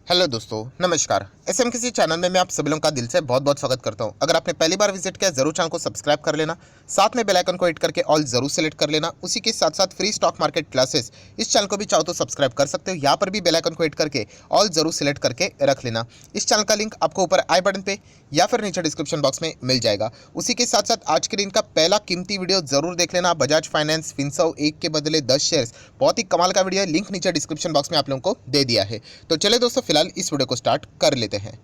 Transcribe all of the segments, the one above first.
Hello दोस्तों, नमस्कार। SM किसी चैनल में मैं आप सभी लोगों का दिल से बहुत बहुत स्वागत करता हूं। अगर आपने पहली बार विजिट किया जरूर चैनल को सब्सक्राइब कर लेना, साथ में बेल आइकन को हिट करके ऑल जरूर सेलेक्ट कर लेना। उसी के साथ साथ फ्री स्टॉक मार्केट क्लासेस इस चैनल को भी चाहो तो सब्सक्राइब कर सकते हो। यहाँ पर भी बेल आइकन को हिट करके ऑल जरूर सेलेक्ट करके रख लेना। इस चैनल का लिंक आपको ऊपर आई बटन पे या फिर नीचे डिस्क्रिप्शन बॉक्स में मिल जाएगा। उसी के साथ साथ आज के दिन का पहला कीमती वीडियो जरूर देख लेना। बजाज फाइनेंस फिनसर्व 1 के बदले 10 शेयर्स, बहुत ही कमाल का वीडियो है। लिंक नीचे डिस्क्रिप्शन बॉक्स में आप लोगों को दे दिया है। तो चले दोस्तों, फिलहाल इस वीडियो को स्टार्ट कर लेते हैं।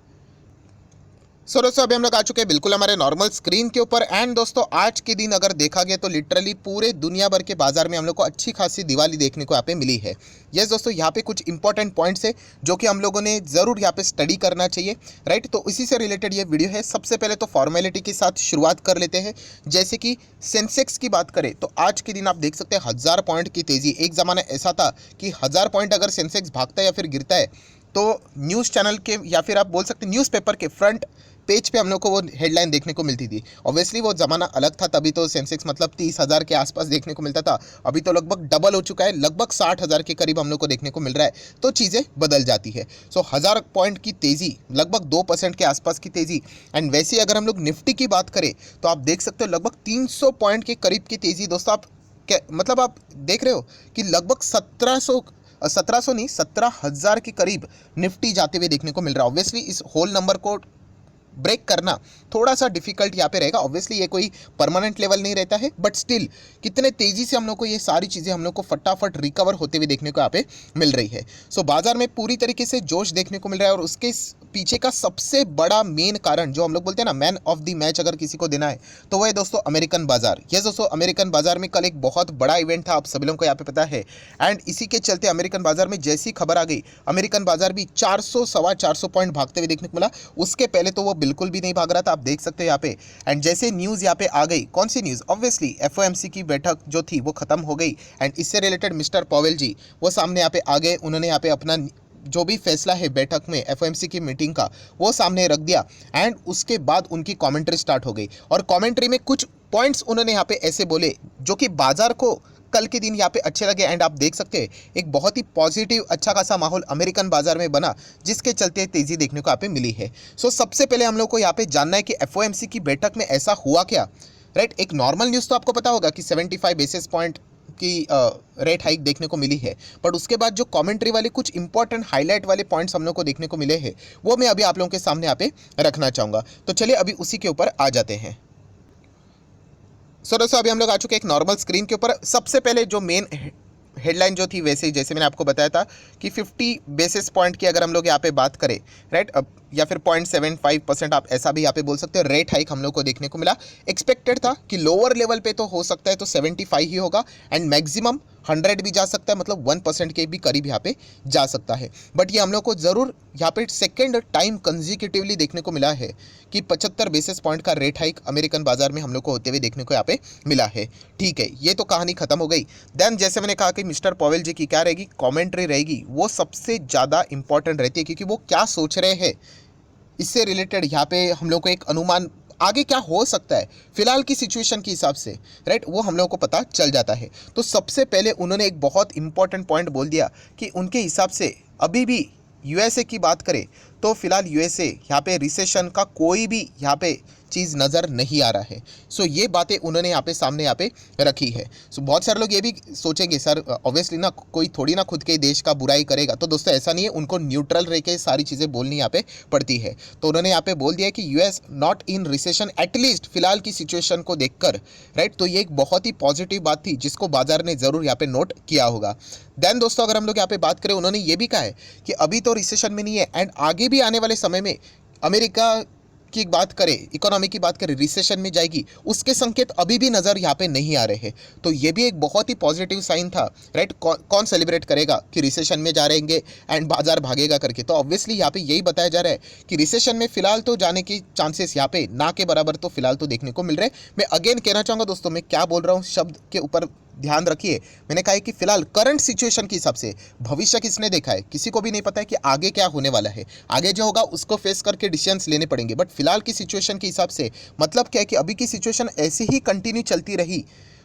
दोस्तों अभी हम लोग आ चुके हैं बिल्कुल हमारे नॉर्मल स्क्रीन के ऊपर। एंड दोस्तों आज के दिन अगर देखा गया तो लिटरली पूरे दुनिया भर के बाजार में हम लोग को अच्छी खासी दिवाली देखने को यहाँ पे मिली है। यस दोस्तों, यहाँ पे कुछ इंपॉर्टेंट पॉइंट्स है जो कि हम लोगों ने ज़रूर यहाँ पे स्टडी करना चाहिए, राइट। तो इसी से रिलेटेड ये वीडियो है। सबसे पहले तो फॉर्मेलिटी के साथ शुरुआत कर लेते हैं। जैसे कि सेंसेक्स की बात करें तो आज के दिन आप देख सकते हैं 1000 पॉइंट की तेज़ी। एक ज़माना ऐसा था कि 1000 पॉइंट अगर सेंसेक्स भागता है या फिर गिरता है तो न्यूज़ चैनल के या फिर आप बोल सकते हैं न्यूज़पेपर के फ्रंट पेज पे हम लोग को वो हेडलाइन देखने को मिलती थी। ऑब्वियसली वो ज़माना अलग था, तभी तो सेंसेक्स मतलब 30,000 के आसपास देखने को मिलता था। अभी तो लगभग डबल हो चुका है, लगभग 60,000 के करीब हम लोग को देखने को मिल रहा है। तो चीज़ें बदल जाती है। 1000 पॉइंट की तेज़ी, लगभग 2% के आसपास की तेज़ी। एंड वैसे अगर हम लोग निफ्टी की बात करें तो आप देख सकते हो लगभग 300 पॉइंट के करीब की तेज़ी। दोस्तों आप क्या मतलब आप देख रहे हो कि लगभग 1700 नहीं 17,000 के करीब निफ्टी जाते हुए देखने को मिल रहा है। ऑब्वियसली इस होल नंबर को ब्रेक करना थोड़ा सा डिफिकल्ट यहाँ पे रहेगा। ऑब्वियसली ये कोई परमानेंट लेवल नहीं रहता है, बट स्टिल कितने तेज़ी से हम लोग को ये सारी चीज़ें हम लोग को फटाफट रिकवर होते हुए देखने को यहाँ पे मिल रही है। बाजार में पूरी तरीके से जोश देखने को मिल रहा है। और उसके पीछे का सबसे बड़ा मेन कारण जो हम लोग बोलते हैं ना, मैन ऑफ द मैच अगर किसी को देना है तो वह है दोस्तों अमेरिकन बाजार। ये दोस्तों अमेरिकन बाजार में कल एक बहुत बड़ा इवेंट था, आप सभी लोगों को यहाँ पे पता है। एंड इसी के चलते अमेरिकन बाजार में जैसी खबर आ गई, अमेरिकन बाजार भी 400 सवा 400 पॉइंट भागते हुए देखने को मिला। उसके पहले तो वो बिल्कुल भी नहीं भाग रहा था, आप देख सकते हैं यहाँ पे। एंड जैसे न्यूज़ यहाँ पे आ गई, कौन सी न्यूज़, ऑब्वियसली एफओएमसी की बैठक जो थी वो खत्म हो गई। एंड इससे रिलेटेड मिस्टर पॉवेल जी वो सामने यहाँ पे आ गए। उन्होंने यहाँ पे अपना जो भी फैसला है बैठक में एफओएमसी की मीटिंग का वो सामने रख दिया। एंड उसके बाद उनकी कमेंट्री स्टार्ट हो गई। और कमेंट्री में कुछ पॉइंट्स उन्होंने यहाँ पे ऐसे बोले जो कि बाजार को कल के दिन यहाँ पे अच्छे लगे। एंड आप देख सकते हैं एक बहुत ही पॉजिटिव अच्छा खासा माहौल अमेरिकन बाजार में बना, जिसके चलते तेज़ी देखने को यहाँ पे मिली है। सबसे पहले हम लोग को यहाँ पे जानना है कि एफओएमसी की बैठक में ऐसा हुआ क्या, राइट। एक नॉर्मल न्यूज़ तो आपको पता होगा कि 75 बेसिस पॉइंट की रेट हाइक देखने को मिली है। बट उसके बाद जो कमेंट्री वाले कुछ इंपॉर्टेंट हाईलाइट वाले पॉइंट्स हम लोग को देखने को मिले हैं वो मैं अभी आप लोगों के सामने यहाँ पे रखना चाहूँगा। तो चलिए अभी उसी के ऊपर आ जाते हैं। दोस्तों अभी हम लोग आ चुके हैं एक नॉर्मल स्क्रीन के ऊपर। सबसे पहले जो मेन हेडलाइन जो थी वैसे ही जैसे मैंने आपको बताया था कि 50 बेसिस पॉइंट की अगर हम लोग यहाँ पे बात करें, राइट, अब या फिर 0.75% आप ऐसा भी यहाँ पे बोल सकते हो, रेट हाइक हम लोग को देखने को मिला। एक्सपेक्टेड था कि लोअर लेवल पे तो हो सकता है तो 75 ही होगा एंड मैक्सिमम 100 भी जा सकता है, मतलब 1% के भी करीब यहाँ पे जा सकता है। बट ये हम लोग को ज़रूर यहाँ पे सेकेंड टाइम कंजिक्यूटिवली देखने को मिला है कि 75 बेसिस पॉइंट का रेट हाइक अमेरिकन बाजार में हम लोग को होते हुए देखने को यहाँ पे मिला है। ठीक है, ये तो कहानी खत्म हो गई। देन जैसे मैंने कहा कि मिस्टर पॉवेल जी की क्या रहेगी, कॉमेंट्री रहेगी, वो सबसे ज़्यादा इंपॉर्टेंट रहती है क्योंकि वो क्या सोच रहे हैं इससे रिलेटेड यहाँ पे हम लोग को एक अनुमान आगे क्या हो सकता है फिलहाल की सिचुएशन के हिसाब से, राइट, वो हम लोगों को पता चल जाता है। तो सबसे पहले उन्होंने एक बहुत इंपॉर्टेंट पॉइंट बोल दिया कि उनके हिसाब से अभी भी यूएसए की बात करें तो फिलहाल यूएसए यहाँ पे रिसेशन का कोई भी यहाँ पे चीज़ नज़र नहीं आ रहा है। ये बातें उन्होंने यहाँ पे सामने यहाँ पे रखी है। बहुत सारे लोग ये भी सोचेंगे सर ऑब्वियसली ना कोई थोड़ी ना खुद के देश का बुराई करेगा, तो दोस्तों ऐसा नहीं है, उनको न्यूट्रल रह के सारी चीज़ें बोलनी यहाँ पे पड़ती है। तो उन्होंने यहाँ पे बोल दिया कि US not in recession at least फिलहाल की सिचुएशन को देखकर, राइट। तो ये एक बहुत ही पॉजिटिव बात थी जिसको बाजार ने ज़रूर यहाँ पे नोट किया होगा। देन दोस्तों अगर हम लोग यहाँ पे बात करें, उन्होंने ये भी कहा है कि अभी तो रिसेशन में नहीं है एंड आगे भी आने वाले समय में अमेरिका की बात करें, इकोनॉमी की बात करें, रिसेशन में जाएगी, उसके संकेत अभी भी नज़र यहाँ पे नहीं आ रहे हैं। तो ये भी एक बहुत ही पॉजिटिव साइन था, राइट। कौन सेलिब्रेट करेगा कि रिसेशन में जा रहेंगे एंड बाजार भागेगा करके, तो ऑब्वियसली यहाँ पे यही बताया जा रहा है कि रिसेशन में फिलहाल तो जाने की चांसेस यहाँ पे ना के बराबर तो फिलहाल तो देखने को मिल रहे हैं। मैं अगेन कहना चाहूँगा दोस्तों, मैं क्या बोल रहा हूँ शब्द के ऊपर ध्यान रखिए। मैंने कहा है कि फिलहाल करंट सिचुएशन के हिसाब से, भविष्य किसने देखा है, किसी को भी नहीं पता है कि आगे क्या होने वाला है। आगे जो होगा उसको फेस करके डिसीजंस लेने पड़ेंगे। बट फिलहाल की सिचुएशन के हिसाब से मतलब क्या है कि अभी की सिचुएशन ऐसे ही कंटिन्यू चलती रही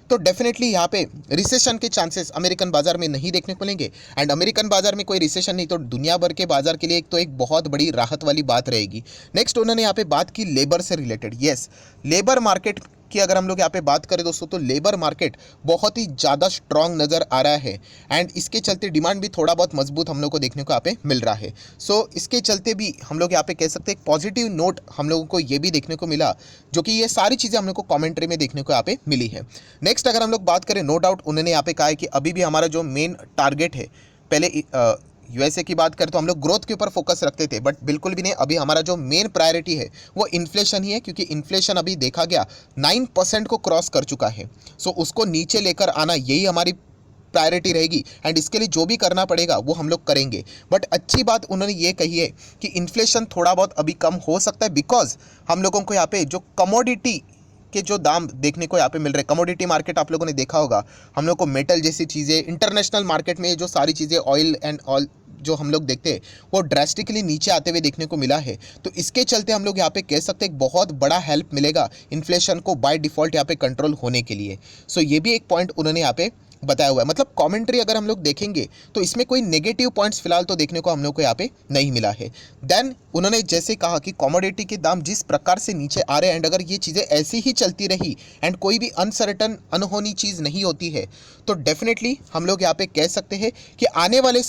तो डेफिनेटली यहाँ पे रिसेशन के चांसेस अमेरिकन बाजार में नहीं देखने को मिलेंगे। एंड अमेरिकन बाजार में कोई रिसेशन नहीं तो दुनिया भर के बाजार के लिए एक तो एक बहुत बड़ी राहत वाली बात रहेगी। नेक्स्ट उन्होंने यहाँ पे बात की लेबर से रिलेटेड। यस, लेबर मार्केट की अगर हम लोग यहाँ पे बात करें दोस्तों तो लेबर मार्केट बहुत ही ज़्यादा स्ट्रांग नज़र आ रहा है एंड इसके चलते डिमांड भी थोड़ा बहुत मजबूत हम लोग को देखने को यहाँ पे मिल रहा है। सो इसके चलते भी हम लोग यहाँ पे कह सकते हैं एक पॉजिटिव नोट हम लोगों को ये भी देखने को मिला, जो कि ये सारी चीज़ें हम लोग को कॉमेंट्री में देखने को यहाँ पे मिली है। नेक्स्ट अगर हम लोग बात करें, नो डाउट उन्होंने यहाँ पे कहा है कि अभी भी हमारा जो मेन टारगेट है, पहले यूएसए की बात करें तो हम लोग ग्रोथ के ऊपर फोकस रखते थे, बट बिल्कुल भी नहीं। अभी हमारा जो मेन प्रायोरिटी है वो इन्फ्लेशन ही है, क्योंकि इन्फ्लेशन अभी देखा गया 9% को क्रॉस कर चुका है। सो उसको नीचे लेकर आना यही हमारी प्रायोरिटी रहेगी एंड इसके लिए जो भी करना पड़ेगा वो हम लोग करेंगे। बट अच्छी बात उन्होंने ये कही है कि इन्फ्लेशन थोड़ा बहुत अभी कम हो सकता है, बिकॉज हम लोगों को यहाँ पे जो कमोडिटी के जो दाम देखने को यहाँ पे मिल रहे हैं, कमोडिटी मार्केट आप लोगों ने देखा होगा, हम लोग को मेटल जैसी चीज़ें, इंटरनेशनल मार्केट में जो सारी चीज़ें ऑयल एंड ऑल जो हम लोग देखते हैं वो ड्रास्टिकली नीचे आते हुए देखने को मिला है। तो इसके चलते हम लोग यहाँ पे कह सकते हैं एक बहुत बड़ा हेल्प मिलेगा इन्फ्लेशन को बाय डिफ़ॉल्ट यहाँ पे कंट्रोल होने के लिए। सो ये भी एक पॉइंट उन्होंने यहाँ पे बताया हुआ है। मतलब कमेंट्री अगर हम लोग देखेंगे तो इसमें कोई नेगेटिव पॉइंट्स फिलहाल तो देखने को हम लोग को यहाँ पे नहीं मिला है। देन उन्होंने जैसे कहा कि कमोडिटी के दाम जिस प्रकार से नीचे आ रहे हैं एंड अगर ये चीज़ें ऐसी ही चलती रही एंड कोई भी अनसर्टन अनहोनी चीज़ नहीं होती है तो डेफिनेटली हम लोग यहाँ पे कह सकते हैं कि आने वाले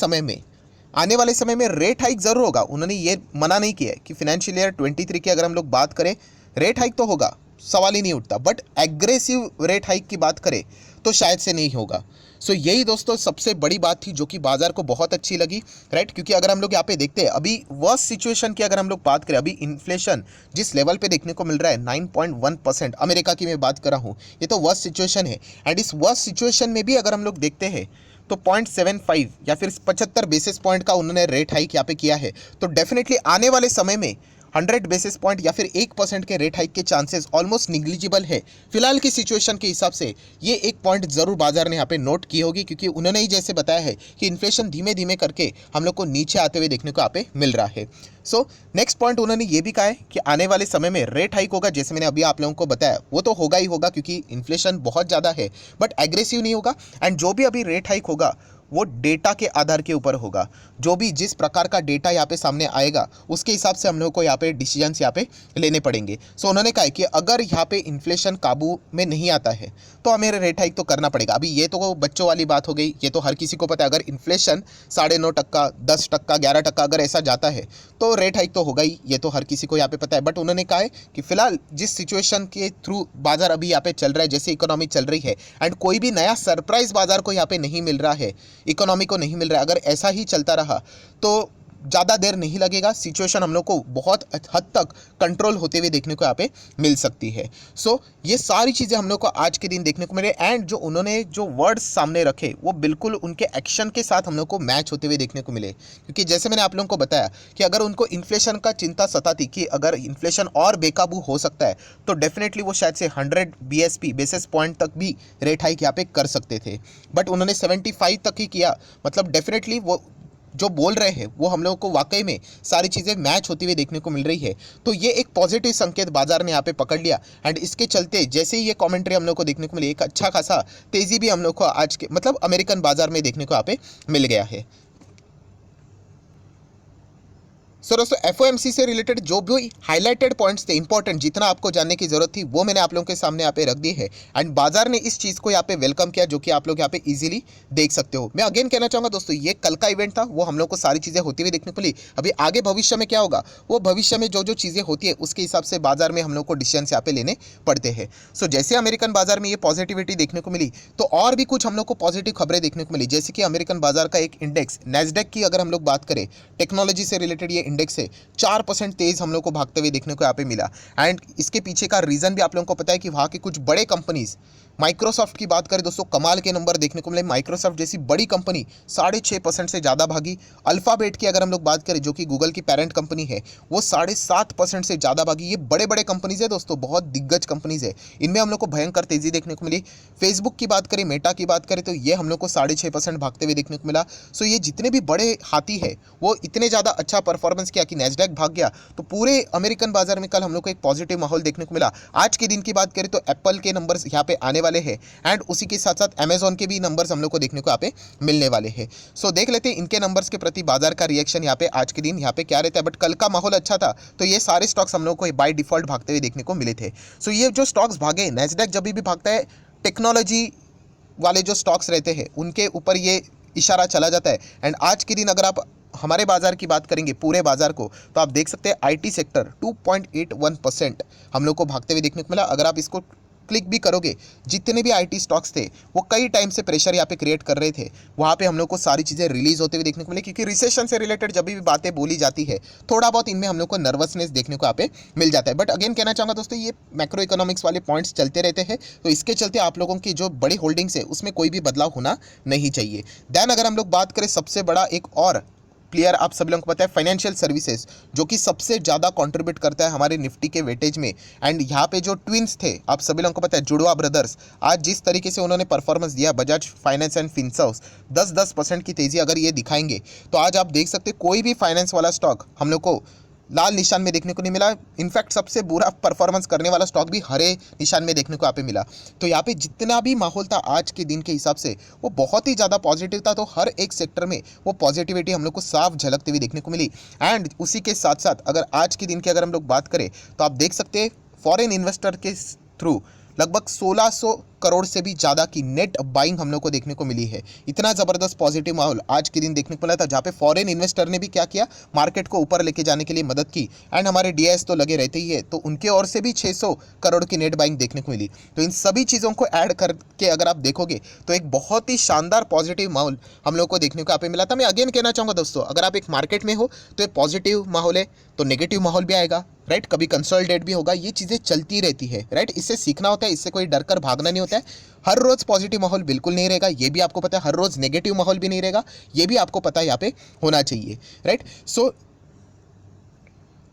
समय में रेट हाइक ज़रूर होगा। उन्होंने ये मना नहीं किया है कि फाइनेंशियल ईयर 23 की अगर हम लोग बात करें रेट हाइक तो होगा, सवाल ही नहीं उठता, बट एग्रेसिव रेट हाइक की बात करें तो शायद से नहीं होगा। सो यही दोस्तों सबसे बड़ी बात थी जो कि बाजार को बहुत अच्छी लगी, राइट। क्योंकि अगर हम लोग यहाँ पे देखते हैं अभी वर्स्ट सिचुएशन की अगर हम लोग बात करें, अभी इन्फ्लेशन जिस लेवल पे देखने को मिल रहा है 9.1%, अमेरिका की मैं बात कर रहा हूँ, ये तो वर्स्ट सिचुएशन है। एंड इस वर्स्ट सिचुएशन में भी अगर हम लोग देखते हैं तो 0.75 या फिर 75 बेसिस पॉइंट का उन्होंने रेट हाइक यहाँ पे किया है। तो डेफिनेटली आने वाले समय में 100 बेसिस पॉइंट या फिर 1% के रेट हाइक के चांसेस ऑलमोस्ट निग्लिजिबल है फिलहाल की सिचुएशन के हिसाब से। ये एक पॉइंट ज़रूर बाजार ने यहाँ पे नोट की होगी, क्योंकि उन्होंने ही जैसे बताया है कि इन्फ्लेशन धीमे धीमे करके हम लोग को नीचे आते हुए देखने को यहाँ पे मिल रहा है। सो नेक्स्ट पॉइंट उन्होंने ये भी कहा है कि आने वाले समय में रेट हाइक होगा, जैसे मैंने अभी आप लोगों को बताया वो तो होगा ही होगा, क्योंकि इन्फ्लेशन बहुत ज़्यादा है, बट एग्रेसिव नहीं होगा। एंड जो भी अभी रेट हाइक होगा वो डेटा के आधार के ऊपर होगा, जो भी जिस प्रकार का डेटा यहाँ पे सामने आएगा उसके हिसाब से हम लोग को यहाँ पे डिसीजंस यहाँ पे लेने पड़ेंगे। सो उन्होंने कहा कि अगर यहाँ पे इन्फ्लेशन काबू में नहीं आता है तो हमें रेट हाइक तो करना पड़ेगा। अभी ये तो बच्चों वाली बात हो गई, ये तो हर किसी को पता है, अगर इन्फ्लेशन 9.5%, 10%, 11% अगर ऐसा जाता है तो रेट हाइक तो होगा ही, ये तो हर किसी को यहाँ पे पता है। बट उन्होंने कहा है कि फिलहाल जिस सिचुएशन के थ्रू बाजार अभी यहाँ पे चल रहा है, जैसे इकोनॉमी चल रही है एंड कोई भी नया सरप्राइज बाजार को यहाँ पे नहीं मिल रहा है, इकोनॉमी को नहीं मिल रहा है, अगर ऐसा ही चलता रहा तो ज़्यादा देर नहीं लगेगा, सिचुएशन हम लोग को बहुत हद तक कंट्रोल होते हुए देखने को यहाँ पे मिल सकती है। सो ये सारी चीज़ें हम लोग को आज के दिन देखने को मिले एंड जो उन्होंने जो वर्ड्स सामने रखे वो बिल्कुल उनके एक्शन के साथ हम लोग को मैच होते हुए देखने को मिले। क्योंकि जैसे मैंने आप लोगों को बताया कि अगर उनको इन्फ्लेशन का चिंता सताती कि अगर इन्फ्लेशन और बेकाबू हो सकता है तो डेफिनेटली वो शायद से 100 BSP बेसिस पॉइंट तक भी रेट हाइक यहाँ पे कर सकते थे, बट उन्होंने 75 तक ही किया। मतलब डेफिनेटली वो जो बोल रहे हैं वो हम लोगों को वाकई में सारी चीज़ें मैच होती हुई देखने को मिल रही है। तो ये एक पॉजिटिव संकेत बाजार ने यहाँ पे पकड़ लिया एंड इसके चलते जैसे ही ये कमेंट्री हम लोग को देखने को मिली, एक अच्छा खासा तेज़ी भी हम लोग को आज के मतलब अमेरिकन बाजार में देखने को यहाँ पे मिल गया है। सो दोस्तों FOMC से रिलेटेड जो भी हाईलाइटेड पॉइंट्स थे इंपॉर्टेंट, जितना आपको जानने की जरूरत थी वो मैंने आप लोगों के सामने यहाँ पे रख दी है एंड बाजार ने इस चीज़ को यहाँ पे वेलकम किया, जो कि आप लोग यहाँ पे इजीली देख सकते हो। मैं अगेन कहना चाहूँगा दोस्तों ये कल का इवेंट था, वो हम लोग को सारी चीज़ें होती हुई देखने को मिली। अभी आगे भविष्य में क्या होगा वो भविष्य में जो जो चीज़ें होती है उसके हिसाब से बाजार में हम लोग को डिसीजन यहाँ पे लेने पड़ते हैं। सो जैसे अमेरिकन बाजार में ये पॉजिटिविटी देखने को मिली तो और भी कुछ हम लोग को पॉजिटिव खबरें देखने को मिली, जैसे कि अमेरिकन बाजार का एक इंडेक्स नैस्डैक की अगर हम लोग बात करें, टेक्नोलॉजी से रिलेटेड ये इंडेक्स है, 4% तेज हम लोग को भागते हुए देखने को यहाँ पे मिला। एंड इसके पीछे का रीजन भी आप लोगों को पता है कि वहाँ के कुछ बड़े कंपनीज, माइक्रोसॉफ्ट की बात करें दोस्तों, कमाल के नंबर देखने को मिले। माइक्रोसॉफ्ट जैसी बड़ी कंपनी 6.5% से ज़्यादा भागी। अल्फाबेट की अगर हम लोग बात करें जो कि गूगल की पेरेंट कंपनी है, वो 7.5% से ज़्यादा भागी। ये बड़े बड़े कंपनीज है दोस्तों, बहुत दिग्गज कंपनीज है, इनमें हम लोग को भयंकर तेज़ी देखने को मिली। फेसबुक की बात करें, मेटा की बात करें तो ये हम लोग को 6.5% भागते हुए देखने को मिला। सो ये जितने भी बड़े हाथी है वो इतने ज़्यादा अच्छा परफॉर्मेंस किया कि नैस्डैक भाग गया। तो पूरे अमेरिकन बाजार में कल हम लोग को एक पॉजिटिव माहौल देखने को मिला। आज के दिन की बात करें तो एप्पल के नंबर्स यहाँ पे आने वाले हैं एंड उसी के साथ साथ अमेजॉन के भी नंबर्स हम लोग को देखने को यहाँ पे मिलने वाले हैं। सो देख लेते हैं इनके नंबर्स के प्रति बाजार का रिएक्शन यहाँ पे आज के दिन यहाँ पे क्या रहता है। बट कल का माहौल अच्छा था तो ये सारे स्टॉक्स हम लोग को बाय डिफॉल्ट भागते हुए देखने को मिले थे। सो ये जो स्टॉक्स भागे, नैस्डैक जब भी भागता है टेक्नोलॉजी वाले जो स्टॉक्स रहते हैं उनके ऊपर ये इशारा चला जाता है। एंड आज के दिन अगर आप हमारे बाजार की बात करेंगे, पूरे बाजार को, तो आप देख सकते हैं आईटी सेक्टर 2.81% हम लोग को भागते हुए देखने को मिला। अगर आप इसको क्लिक भी करोगे, जितने भी आईटी स्टॉक्स थे वो कई टाइम से प्रेशर यहाँ पे क्रिएट कर रहे थे, वहाँ पे हम लोग को सारी चीज़ें रिलीज होते हुए देखने को मिले। क्योंकि रिसेशन से रिलेटेड जब भी बातें बोली जाती है थोड़ा बहुत इनमें हम लोग को नर्वसनेस देखने को यहाँ पे मिल जाता है। बट अगेन कहना चाहूँगा दोस्तों, ये मैक्रो इकोनॉमिक्स वाले पॉइंट्स चलते रहते हैं, तो इसके चलते आप लोगों की जो बड़ी होल्डिंग्स है उसमें कोई भी बदलाव होना नहीं चाहिए। देन अगर हम लोग बात करें सबसे बड़ा एक और प्लेयर, आप सभी लोगों को पता है फाइनेंशियल सर्विसेज, जो कि सबसे ज़्यादा कंट्रीब्यूट करता है हमारे निफ्टी के वेटेज में। एंड यहाँ पे जो ट्विंस थे, आप सभी लोगों को पता है जुड़वा ब्रदर्स, आज जिस तरीके से उन्होंने परफॉर्मेंस दिया, बजाज फाइनेंस एंड फिनसर्व्स 10% की तेज़ी अगर ये दिखाएंगे तो आज आप देख सकते कोई भी फाइनेंस वाला स्टॉक हम लोग को लाल निशान में देखने को नहीं मिला। इनफैक्ट सबसे बुरा परफॉर्मेंस करने वाला स्टॉक भी हरे निशान में देखने को यहाँ पे मिला। तो यहाँ पे जितना भी माहौल था आज के दिन के हिसाब से वो बहुत ही ज़्यादा पॉजिटिव था। तो हर एक सेक्टर में वो पॉजिटिविटी हम लोग को साफ झलकती हुई देखने को मिली। एंड उसी के साथ साथ अगर आज के दिन की अगर हम लोग बात करें तो आप देख सकते हैं फॉरेन इन्वेस्टर के थ्रू लगभग 1600 करोड़ से भी ज़्यादा की नेट बाइंग हम लोग को देखने को मिली है। इतना ज़बरदस्त पॉजिटिव माहौल आज के दिन देखने को मिला था, जहाँ पे फॉरेन इन्वेस्टर ने भी क्या किया, मार्केट को ऊपर लेके जाने के लिए मदद की। एंड हमारे डीआईएस तो लगे रहते ही है, तो उनके ओर से भी 600 करोड़ की नेट बाइंग देखने को मिली। तो इन सभी चीज़ों को ऐड करके अगर आप देखोगे तो एक बहुत ही शानदार पॉजिटिव माहौल हम लोग को देखने को यहाँ पे मिला था। मैं अगेन कहना चाहूँगा दोस्तों, अगर आप एक मार्केट में हो तो ये पॉजिटिव माहौल है तो नेगेटिव माहौल भी आएगा, राइट। कभी कंसोलिडेट भी होगा, ये चीज़ें चलती रहती है, राइट। इससे सीखना होता है, इससे कोई डर कर भागना नहीं होता है। हर रोज पॉजिटिव माहौल बिल्कुल नहीं रहेगा, ये भी आपको पता है। हर रोज नेगेटिव माहौल भी नहीं रहेगा, ये भी आपको पता है यहाँ पे होना चाहिए, राइट। सो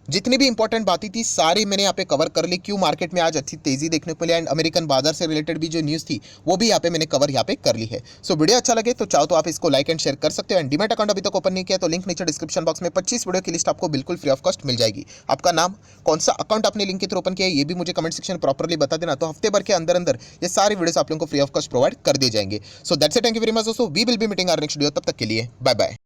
जितनी भी इंपॉर्टेंट बातें थी सारी मैंने यहाँ पे कवर कर ली। क्यों मार्केट में आज अच्छी तेजी देखने को मिली एंड अमेरिकन बाजार से रिलेटेड भी जो न्यूज़ थी वो भी यहाँ पे मैंने कवर यहाँ पे कर ली है। सो वीडियो अच्छा लगे तो चाहो तो आप इसको लाइक एंड शेयर कर सकते हो। एंड डीमैट अकाउंट अभी तक ओपन नहीं किया तो लिंक नीचे डिस्क्रिप्शन बॉक्स में 25 वीडियो की लिस्ट आपको बिल्कुल फ्री ऑफ कॉस्ट मिल जाएगी। आपका नाम, कौन सा अकाउंट आपने लिंक के थ्रू ओपन किया है, ये भी मुझे कमेंट सेक्शन प्रॉपर्ली बता देना, तो हफ्ते भर के अंदर अंदर ये सारी वीडियोस आप लोगों को फ्री ऑफ कॉस्ट प्रोवाइड कर दिए जाएंगे। So that's it, thank you very much दोस्तों, we will be meeting our next video, तब तक के लिए बाय बाय।